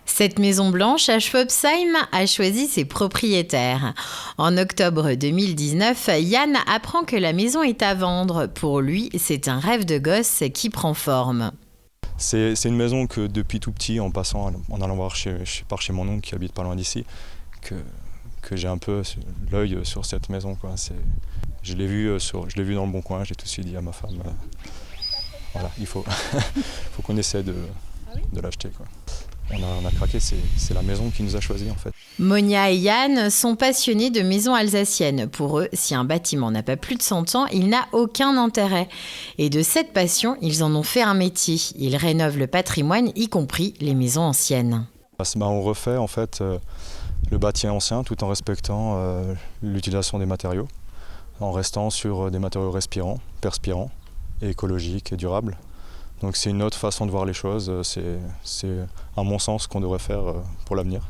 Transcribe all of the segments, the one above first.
Cette maison blanche à Schwabsheim a choisi ses propriétaires. En octobre 2019, Yann apprend que la maison est à vendre. Pour lui, c'est un rêve de gosse qui prend forme. C'est une maison que depuis tout petit, en allant voir par chez mon oncle qui habite pas loin d'ici, que j'ai un peu l'œil sur cette maison, quoi. Je l'ai vu dans le bon coin, j'ai tout de suite dit à ma femme, voilà, il faut qu'on essaie de l'acheter, quoi. On a craqué, c'est la maison qui nous a choisis en fait. Monia et Yann sont passionnés de maisons alsaciennes. Pour eux, si un bâtiment n'a pas plus de 100 ans, il n'a aucun intérêt. Et de cette passion, ils en ont fait un métier. Ils rénovent le patrimoine, y compris les maisons anciennes. On refait en fait le bâti ancien tout en respectant l'utilisation des matériaux, en restant sur des matériaux respirants, perspirants, et écologiques et durables. Donc c'est une autre façon de voir les choses, c'est à mon sens ce qu'on devrait faire pour l'avenir.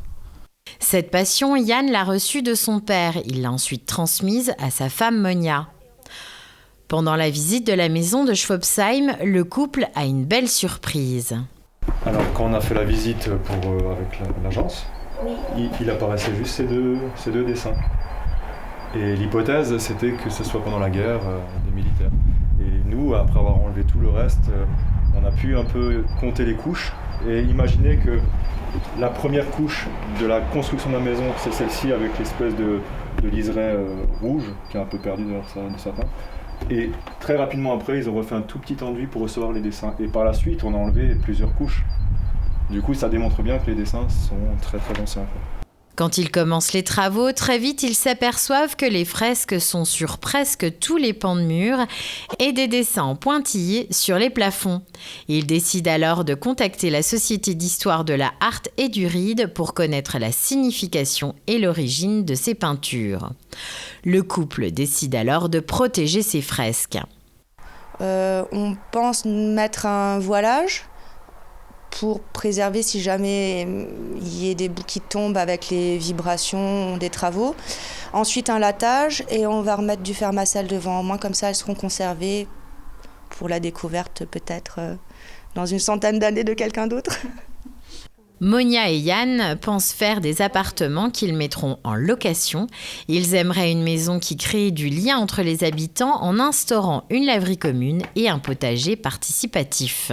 Cette passion, Yann l'a reçue de son père. Il l'a ensuite transmise à sa femme Monia. Pendant la visite de la maison de Schwabsheim, le couple a une belle surprise. Alors quand on a fait la visite avec l'agence, oui. il apparaissait juste ces deux dessins. Et l'hypothèse, c'était que ce soit pendant la guerre des militaires. Et nous, après avoir enlevé tout le reste, on a pu un peu compter les couches et imaginer que la première couche de la construction de la maison, c'est celle-ci avec l'espèce de liseré rouge qui est un peu perdu de certains. Et très rapidement après, ils ont refait un tout petit enduit pour recevoir les dessins. Et par la suite, on a enlevé plusieurs couches. Du coup, ça démontre bien que les dessins sont très très anciens, quoi. Quand ils commencent les travaux, très vite, ils s'aperçoivent que les fresques sont sur presque tous les pans de mur et des dessins en pointillés sur les plafonds. Ils décident alors de contacter la Société d'histoire de la Art et du Ried pour connaître la signification et l'origine de ces peintures. Le couple décide alors de protéger ces fresques. On pense mettre un voilage pour préserver si jamais il y a des bouts qui tombent avec les vibrations des travaux. Ensuite un lattage et on va remettre du fermacell devant. Au moins comme ça elles seront conservées pour la découverte peut-être dans une centaine d'années de quelqu'un d'autre. Monia et Yann pensent faire des appartements qu'ils mettront en location. Ils aimeraient une maison qui crée du lien entre les habitants en instaurant une laverie commune et un potager participatif.